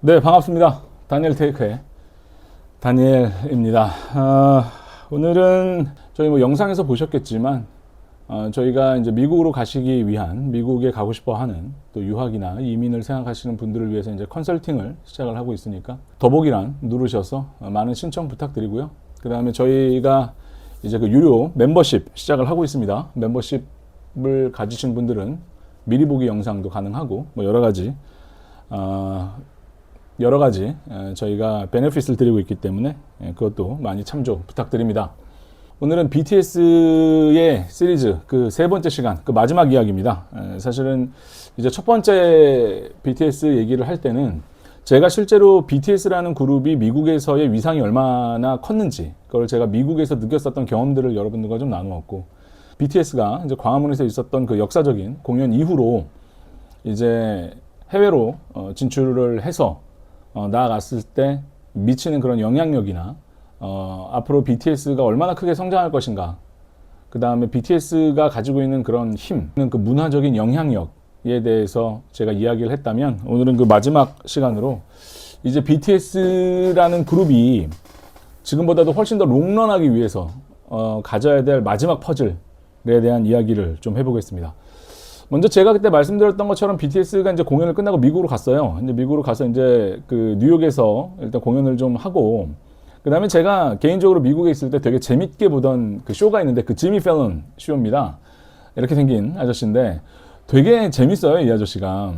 네, 반갑습니다. 다니엘 테이크의 다니엘입니다. 오늘은 저희 영상에서 보셨겠지만 저희가 이제 미국으로 가시기 위한, 미국에 가고 싶어 하는 또 유학이나 이민을 생각하시는 분들을 위해서 이제 컨설팅을 시작을 하고 있으니까 더보기란 누르셔서 많은 신청 부탁드리고요. 그 다음에 저희가 이제 그 유료 멤버십 시작을 하고 있습니다. 멤버십을 가지신 분들은 미리 보기 영상도 가능하고 뭐 여러 가지 저희가 베네핏을 드리고 있기 때문에 그것도 많이 참조 부탁드립니다. 오늘은 BTS의 시리즈 그 세 번째 시간, 그 마지막 이야기입니다. 사실은 이제 첫 번째 BTS 얘기를 할 때는 제가 실제로 BTS라는 그룹이 미국에서의 위상이 얼마나 컸는지 그걸 제가 미국에서 느꼈었던 경험들을 여러분들과 좀 나누었고, BTS가 이제 광화문에서 있었던 그 역사적인 공연 이후로 이제 해외로 진출을 해서 나아갔을 때 미치는 그런 영향력이나 앞으로 BTS가 얼마나 크게 성장할 것인가, 그 다음에 BTS가 가지고 있는 그런 힘, 그 문화적인 영향력에 대해서 제가 이야기를 했다면, 오늘은 그 마지막 시간으로 이제 BTS라는 그룹이 지금보다도 훨씬 더 롱런하기 위해서 가져야 될 마지막 퍼즐에 대한 이야기를 좀 해보겠습니다. 먼저 제가 그때 말씀드렸던 것처럼 BTS가 이제 공연을 끝나고 미국으로 갔어요. 이제 미국으로 가서 이제 그 뉴욕에서 일단 공연을 좀 하고, 그 다음에 제가 개인적으로 미국에 있을 때 되게 재밌게 보던 그 쇼가 있는데, 그 지미 펠런 쇼입니다. 이렇게 생긴 아저씨인데 되게 재밌어요. 이 아저씨가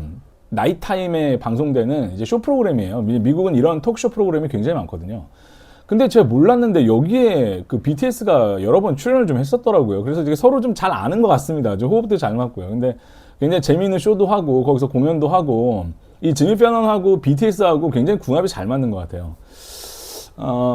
나이타임에 방송되는 이제 쇼 프로그램이에요. 미국은 이런 톡쇼 프로그램이 굉장히 많거든요. 근데 제가 몰랐는데 여기에 그 BTS가 여러 번 출연을 좀 했었더라고요. 그래서 되게 서로 좀 잘 아는 것 같습니다. 좀 호흡도 잘 맞고요. 근데 굉장히 재미있는 쇼도 하고 거기서 공연도 하고, 이 지미 펠런하고 BTS하고 굉장히 궁합이 잘 맞는 것 같아요.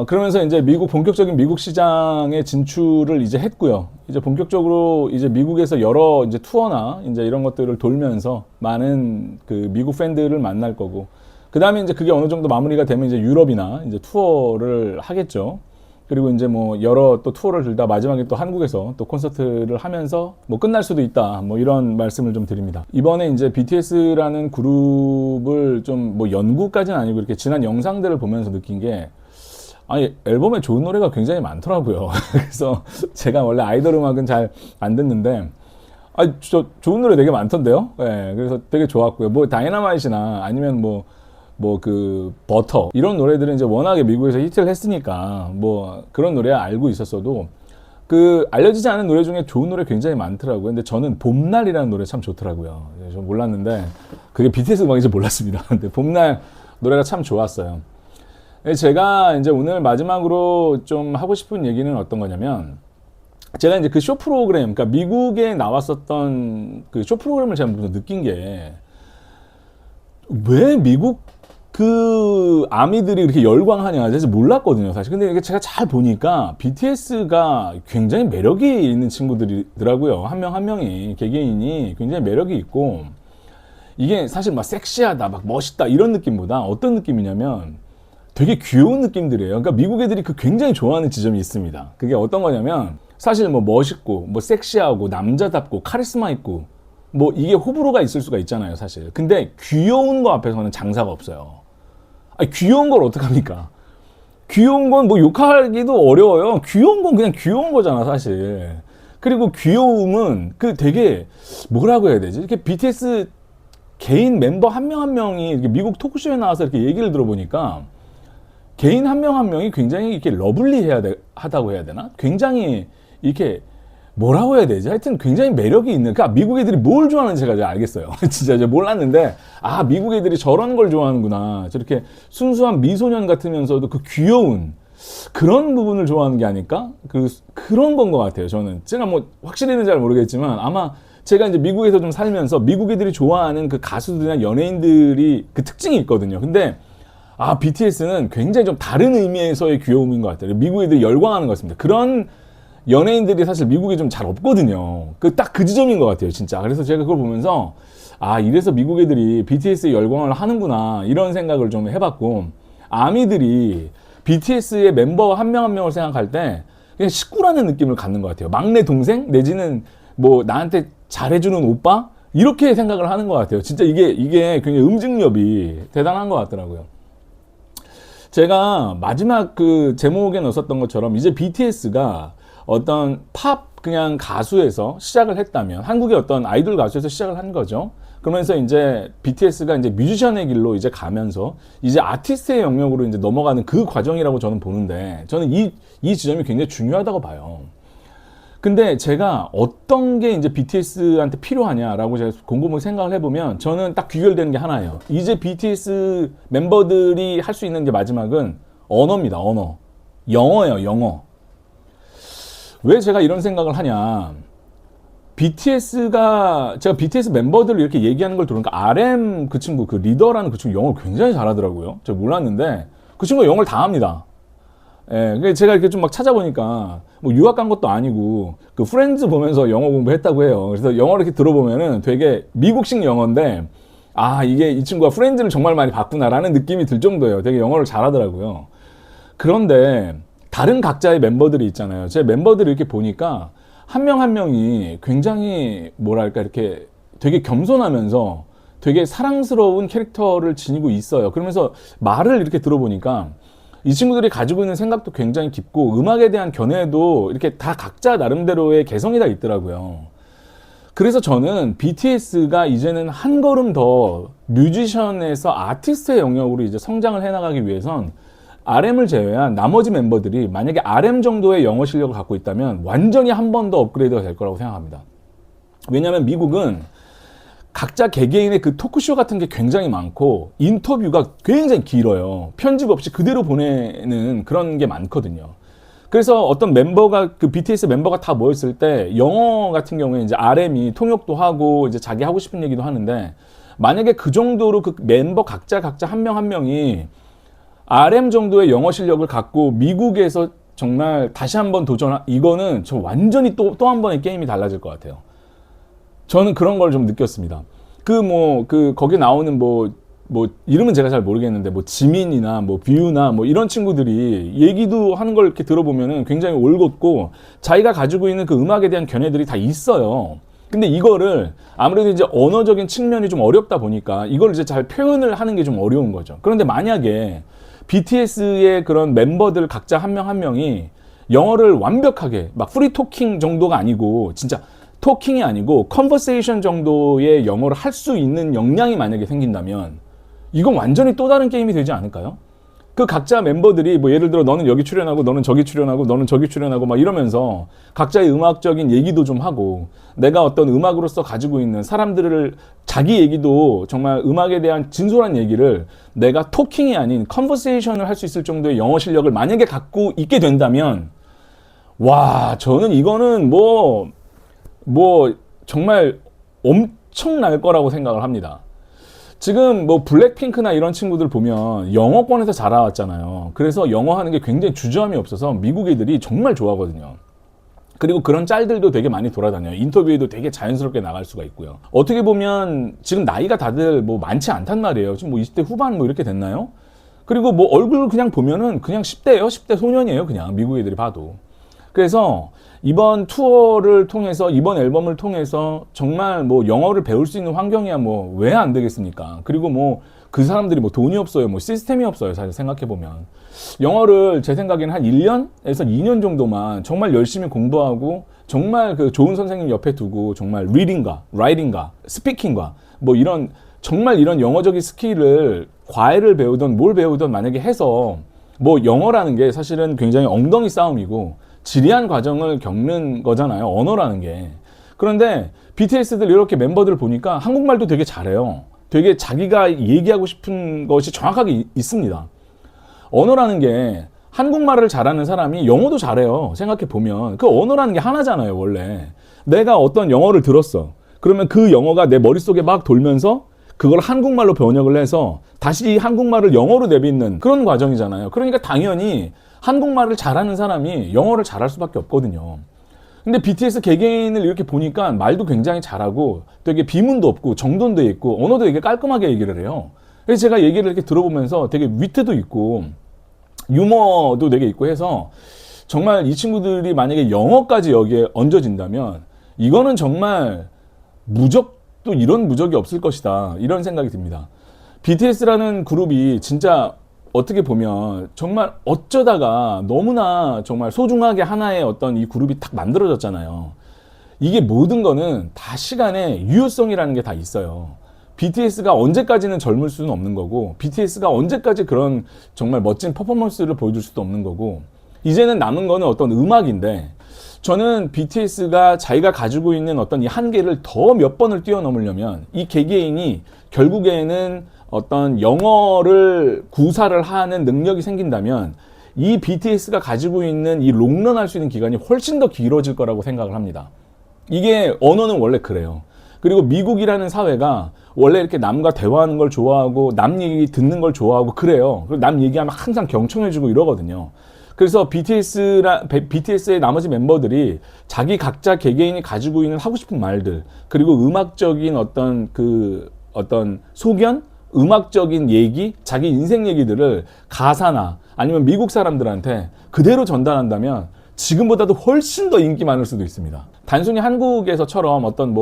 그러면서 이제 본격적인 미국 시장에 진출을 이제 했고요. 이제 본격적으로 이제 미국에서 여러 이제 투어나 이제 이런 것들을 돌면서 많은 그 미국 팬들을 만날 거고, 그 다음에 이제 그게 어느 정도 마무리가 되면 이제 유럽이나 이제 투어를 하겠죠. 그리고 이제 뭐 여러 또 투어를 들다 마지막에 또 한국에서 또 콘서트를 하면서 뭐 끝날 수도 있다, 뭐 이런 말씀을 좀 드립니다. 이번에 이제 BTS라는 그룹을 좀 뭐 연구까지는 아니고 이렇게 지난 영상들을 보면서 느낀 게, 아니 앨범에 좋은 노래가 굉장히 많더라고요. 그래서 제가 원래 아이돌 음악은 잘 안 듣는데 좋은 노래 되게 많던데요. 네, 그래서 되게 좋았고요. 뭐 다이너마이트나 아니면 뭐 그 버터 이런 노래들은 이제 워낙에 미국에서 히트를 했으니까 뭐 그런 노래 알고 있었어도 그 알려지지 않은 노래 중에 좋은 노래 굉장히 많더라고요. 근데 저는 봄날이라는 노래 참 좋더라고요. 좀 몰랐는데 그게 BTS 음악인지 몰랐습니다. 근데 봄날 노래가 참 좋았어요. 제가 이제 오늘 마지막으로 좀 하고 싶은 얘기는 어떤 거냐면, 제가 이제 그 쇼 프로그램, 그러니까 미국에 나왔었던 그 쇼 프로그램을 제가 보면서 느낀 게, 왜 미국 그 아미들이 그렇게 열광하냐, 사실 몰랐거든요, 사실. 근데 이게 제가 잘 보니까 BTS가 굉장히 매력이 있는 친구들이더라고요. 한 명 한 명이, 개개인이 굉장히 매력이 있고, 이게 사실 막 섹시하다, 막 멋있다 이런 느낌보다 어떤 느낌이냐면 되게 귀여운 느낌들이에요. 그러니까 미국 애들이 그 굉장히 좋아하는 지점이 있습니다. 그게 어떤 거냐면, 사실 뭐 멋있고, 뭐 섹시하고, 남자답고, 카리스마 있고, 뭐 이게 호불호가 있을 수가 있잖아요, 사실. 근데 귀여운 거 앞에서는 장사가 없어요. 아니, 귀여운 걸 어떡합니까? 귀여운 건 뭐 욕하기도 어려워요. 귀여운 건 그냥 귀여운 거잖아, 사실. 그리고 귀여움은 그 되게 뭐라고 해야 되지? 이렇게 BTS 개인 멤버 한 명 한 명이 이렇게 미국 토크쇼에 나와서 이렇게 얘기를 들어보니까, 개인 한 명 한 명이 굉장히 이렇게 하다고 해야 되나? 굉장히 이렇게 뭐라고 해야 되지? 하여튼 굉장히 매력이 있는, 그러니까 미국 애들이 뭘 좋아하는지 제가 이제 알겠어요. 진짜 이제 몰랐는데, 미국 애들이 저런 걸 좋아하는구나. 저렇게 순수한 미소년 같으면서도 그 귀여운 그런 부분을 좋아하는 게 아닐까? 그런 건 것 같아요, 저는. 제가 뭐 확실히는 잘 모르겠지만, 아마 제가 이제 미국에서 좀 살면서 미국 애들이 좋아하는 그 가수들이나 연예인들이 그 특징이 있거든요. 근데 BTS는 굉장히 좀 다른 의미에서의 귀여움인 것 같아요. 미국 애들이 열광하는 것 같습니다. 그런 연예인들이 사실 미국에 좀 잘 없거든요. 딱 그 지점인 것 같아요, 진짜. 그래서 제가 그걸 보면서, 이래서 미국 애들이 BTS에 열광을 하는구나, 이런 생각을 좀 해봤고, 아미들이 BTS의 멤버 한 명 한 명을 생각할 때 그냥 식구라는 느낌을 갖는 것 같아요. 막내 동생? 내지는 뭐 나한테 잘해주는 오빠? 이렇게 생각을 하는 것 같아요. 진짜 이게 굉장히 응집력이 대단한 것 같더라고요. 제가 마지막 그 제목에 넣었던 것처럼 이제 BTS가 어떤 팝 그냥 가수에서 시작을 했다면, 한국의 어떤 아이돌 가수에서 시작을 한 거죠. 그러면서 이제 BTS가 이제 뮤지션의 길로 이제 가면서 이제 아티스트의 영역으로 이제 넘어가는 그 과정이라고 저는 보는데, 저는 이 지점이 굉장히 중요하다고 봐요. 근데 제가 어떤 게 이제 BTS한테 필요하냐라고 제가 곰곰이 생각을 해보면 저는 딱 귀결되는 게 하나예요. 이제 BTS 멤버들이 할 수 있는 게 마지막은 언어입니다. 언어. 영어예요. 영어. 왜 제가 이런 생각을 하냐. 제가 BTS 멤버들을 이렇게 얘기하는 걸 들으니까 RM 그 친구, 그 리더라는 그 친구 영어를 굉장히 잘하더라고요. 제가 몰랐는데 그 친구가 영어를 다 합니다. 예, 제가 이렇게 좀 막 찾아보니까 뭐 유학 간 것도 아니고 그 프렌즈 보면서 영어 공부했다고 해요. 그래서 영어를 이렇게 들어보면은 되게 미국식 영어인데, 아, 이게 이 친구가 프렌즈를 정말 많이 봤구나라는 느낌이 들 정도예요. 되게 영어를 잘하더라고요. 그런데 다른 각자의 멤버들이 있잖아요. 제 멤버들을 이렇게 보니까 한 명 한 명이 굉장히 뭐랄까 이렇게 되게 겸손하면서 되게 사랑스러운 캐릭터를 지니고 있어요. 그러면서 말을 이렇게 들어보니까 이 친구들이 가지고 있는 생각도 굉장히 깊고 음악에 대한 견해도 이렇게 다 각자 나름대로의 개성이 다 있더라고요. 그래서 저는 BTS가 이제는 한 걸음 더 뮤지션에서 아티스트의 영역으로 이제 성장을 해나가기 위해선 RM을 제외한 나머지 멤버들이 만약에 RM 정도의 영어 실력을 갖고 있다면 완전히 한 번 더 업그레이드가 될 거라고 생각합니다. 왜냐하면 미국은 각자 개개인의 그 토크쇼 같은 게 굉장히 많고 인터뷰가 굉장히 길어요. 편집 없이 그대로 보내는 그런 게 많거든요. 그래서 어떤 멤버가, 그 BTS 멤버가 다 모였을 때 영어 같은 경우에 이제 RM이 통역도 하고 이제 자기 하고 싶은 얘기도 하는데, 만약에 그 정도로 그 멤버 각자 한 명 한 명이 RM 정도의 영어 실력을 갖고 미국에서 정말 다시 한번 이거는 저 완전히 또 한 번의 게임이 달라질 것 같아요. 저는 그런 걸 좀 느꼈습니다. 거기 나오는 이름은 제가 잘 모르겠는데, 지민이나 뷰나 이런 친구들이 얘기도 하는 걸 이렇게 들어보면은 굉장히 올곧고 자기가 가지고 있는 그 음악에 대한 견해들이 다 있어요. 근데 이거를 아무래도 이제 언어적인 측면이 좀 어렵다 보니까 이걸 이제 잘 표현을 하는 게 좀 어려운 거죠. 그런데 만약에 BTS의 그런 멤버들 각자 한 명 한 명이 영어를 완벽하게 막 프리 토킹 정도가 아니고 진짜 토킹이 아니고 컨버세이션 정도의 영어를 할 수 있는 역량이 만약에 생긴다면 이건 완전히 또 다른 게임이 되지 않을까요? 그 각자 멤버들이 예를 들어 너는 여기 출연하고 너는 저기 출연하고 너는 저기 출연하고 막 이러면서 각자의 음악적인 얘기도 좀 하고, 내가 어떤 음악으로서 가지고 있는 사람들을 자기 얘기도 정말 음악에 대한 진솔한 얘기를 내가 토킹이 아닌 컨버세이션을 할 수 있을 정도의 영어 실력을 만약에 갖고 있게 된다면, 와, 저는 이거는 정말 엄청날 거라고 생각을 합니다. 지금 블랙핑크나 이런 친구들 보면 영어권에서 자라왔잖아요. 그래서 영어 하는 게 굉장히 주저함이 없어서 미국 애들이 정말 좋아하거든요. 그리고 그런 짤들도 되게 많이 돌아다녀요. 인터뷰에도 되게 자연스럽게 나갈 수가 있고요. 어떻게 보면 지금 나이가 다들 많지 않단 말이에요. 지금 20대 후반 이렇게 됐나요? 그리고 얼굴 그냥 보면은 그냥 10대예요. 10대 소년이에요. 그냥 미국 애들이 봐도. 그래서 이번 투어를 통해서, 이번 앨범을 통해서 정말 영어를 배울 수 있는 환경이야 왜 안 되겠습니까? 그리고 그 사람들이 돈이 없어요. 시스템이 없어요. 사실 생각해보면. 영어를 제 생각에는 한 1년에서 2년 정도만 정말 열심히 공부하고 정말 그 좋은 선생님 옆에 두고 정말 리딩과 라이팅과 스피킹과 정말 이런 영어적인 스킬을 과외를 배우던 뭘 배우던 만약에 해서, 영어라는 게 사실은 굉장히 엉덩이 싸움이고 지리한 과정을 겪는 거잖아요. 언어라는 게. 그런데 BTS들 이렇게 멤버들 보니까 한국말도 되게 잘해요. 되게 자기가 얘기하고 싶은 것이 정확하게 있습니다. 언어라는 게 한국말을 잘하는 사람이 영어도 잘해요. 생각해보면. 그 언어라는 게 하나잖아요, 원래. 내가 어떤 영어를 들었어. 그러면 그 영어가 내 머릿속에 막 돌면서 그걸 한국말로 번역을 해서 다시 한국말을 영어로 내뱉는 그런 과정이잖아요. 그러니까 당연히 한국말을 잘하는 사람이 영어를 잘할 수밖에 없거든요. 근데 BTS 개개인을 이렇게 보니까 말도 굉장히 잘하고 되게 비문도 없고 정돈도 있고 언어도 되게 깔끔하게 얘기를 해요. 그래서 제가 얘기를 이렇게 들어보면서 되게 위트도 있고 유머도 되게 있고 해서, 정말 이 친구들이 만약에 영어까지 여기에 얹어진다면 이거는 정말 또 이런 무적이 없을 것이다, 이런 생각이 듭니다. BTS라는 그룹이 진짜 어떻게 보면 정말 어쩌다가 너무나 정말 소중하게 하나의 어떤 이 그룹이 딱 만들어졌잖아요. 이게 모든 거는 다 시간의 유효성이라는 게 다 있어요. BTS가 언제까지는 젊을 수는 없는 거고, BTS가 언제까지 그런 정말 멋진 퍼포먼스를 보여줄 수도 없는 거고, 이제는 남은 거는 어떤 음악인데, 저는 BTS가 자기가 가지고 있는 어떤 이 한계를 더 몇 번을 뛰어넘으려면 이 개개인이 결국에는 어떤 영어를 구사를 하는 능력이 생긴다면 이 BTS가 가지고 있는 이 롱런 할 수 있는 기간이 훨씬 더 길어질 거라고 생각을 합니다. 이게 언어는 원래 그래요. 그리고 미국이라는 사회가 원래 이렇게 남과 대화하는 걸 좋아하고 남 얘기 듣는 걸 좋아하고 그래요. 남 얘기하면 항상 경청해주고 이러거든요. 그래서 BTS의 나머지 멤버들이 자기 각자 개개인이 가지고 있는 하고 싶은 말들, 그리고 음악적인 어떤 소견, 음악적인 얘기, 자기 인생 얘기들을 가사나 아니면 미국 사람들한테 그대로 전달한다면 지금보다도 훨씬 더 인기 많을 수도 있습니다. 단순히 한국에서처럼 어떤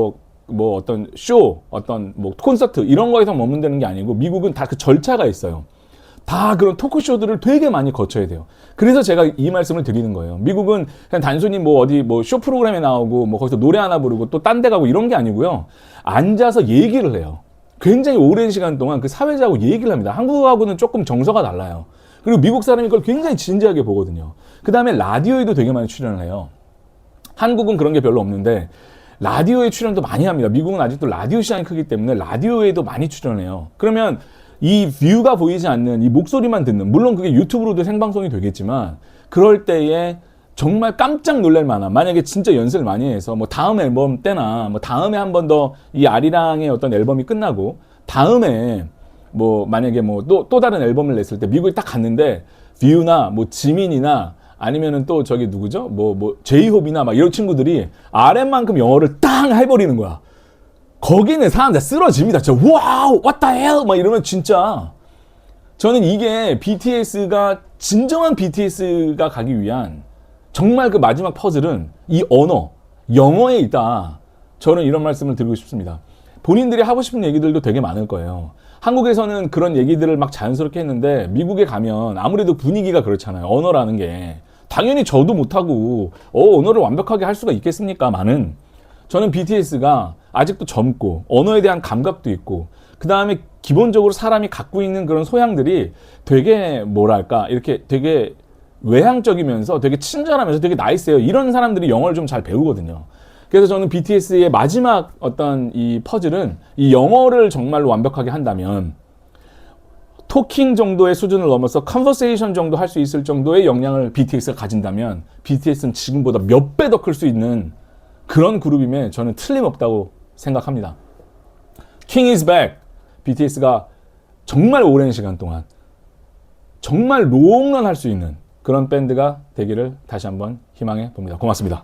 어떤 쇼, 어떤 콘서트 이런 거에서 머문다는 게 아니고 미국은 다 그 절차가 있어요. 다 그런 토크쇼들을 되게 많이 거쳐야 돼요. 그래서 제가 이 말씀을 드리는 거예요. 미국은 그냥 단순히 어디 쇼 프로그램에 나오고 거기서 노래 하나 부르고 또 딴 데 가고 이런 게 아니고요. 앉아서 얘기를 해요. 굉장히 오랜 시간 동안 그 사회자하고 얘기를 합니다. 한국하고는 조금 정서가 달라요. 그리고 미국 사람이 그걸 굉장히 진지하게 보거든요. 그 다음에 라디오에도 되게 많이 출연을 해요. 한국은 그런 게 별로 없는데 라디오에 출연도 많이 합니다. 미국은 아직도 라디오 시장이 크기 때문에 라디오에도 많이 출연해요. 그러면 이 뷰가 보이지 않는 이 목소리만 듣는, 물론 그게 유튜브로도 생방송이 되겠지만 그럴 때에 정말 깜짝 놀랄 만한, 만약에 진짜 연습을 많이 해서 다음 앨범 때나 다음에 한 번 더 이 아리랑의 어떤 앨범이 끝나고 다음에 만약에 또 다른 앨범을 냈을 때 미국에 딱 갔는데 뷰나 지민이나 아니면은 또 저기 누구죠? 제이홉이나 이런 친구들이 RM만큼 영어를 땅 해버리는 거야. 거기는 사람들 쓰러집니다. 진짜 와우, what the hell 이러면 진짜 저는 이게 BTS가 진정한 BTS가 가기 위한 정말 그 마지막 퍼즐은 이 언어, 영어에 있다. 저는 이런 말씀을 드리고 싶습니다. 본인들이 하고 싶은 얘기들도 되게 많을 거예요. 한국에서는 그런 얘기들을 막 자연스럽게 했는데 미국에 가면 아무래도 분위기가 그렇잖아요. 언어라는 게. 당연히 저도 못하고 언어를 완벽하게 할 수가 있겠습니까? 저는 BTS가 아직도 젊고 언어에 대한 감각도 있고 그 다음에 기본적으로 사람이 갖고 있는 그런 소양들이 되게 이렇게 되게 외향적이면서 되게 친절하면서 되게 나이스해요. 이런 사람들이 영어를 좀 잘 배우거든요. 그래서 저는 BTS의 마지막 어떤 이 퍼즐은 이 영어를 정말로 완벽하게 한다면 토킹 정도의 수준을 넘어서 컨버세이션 정도 할 수 있을 정도의 역량을 BTS가 가진다면 BTS는 지금보다 몇 배 더 클 수 있는 그런 그룹임에 저는 틀림없다고 생각합니다. King is back. BTS가 정말 오랜 시간 동안 정말 롱런 할 수 있는 그런 밴드가 되기를 다시 한번 희망해 봅니다. 고맙습니다.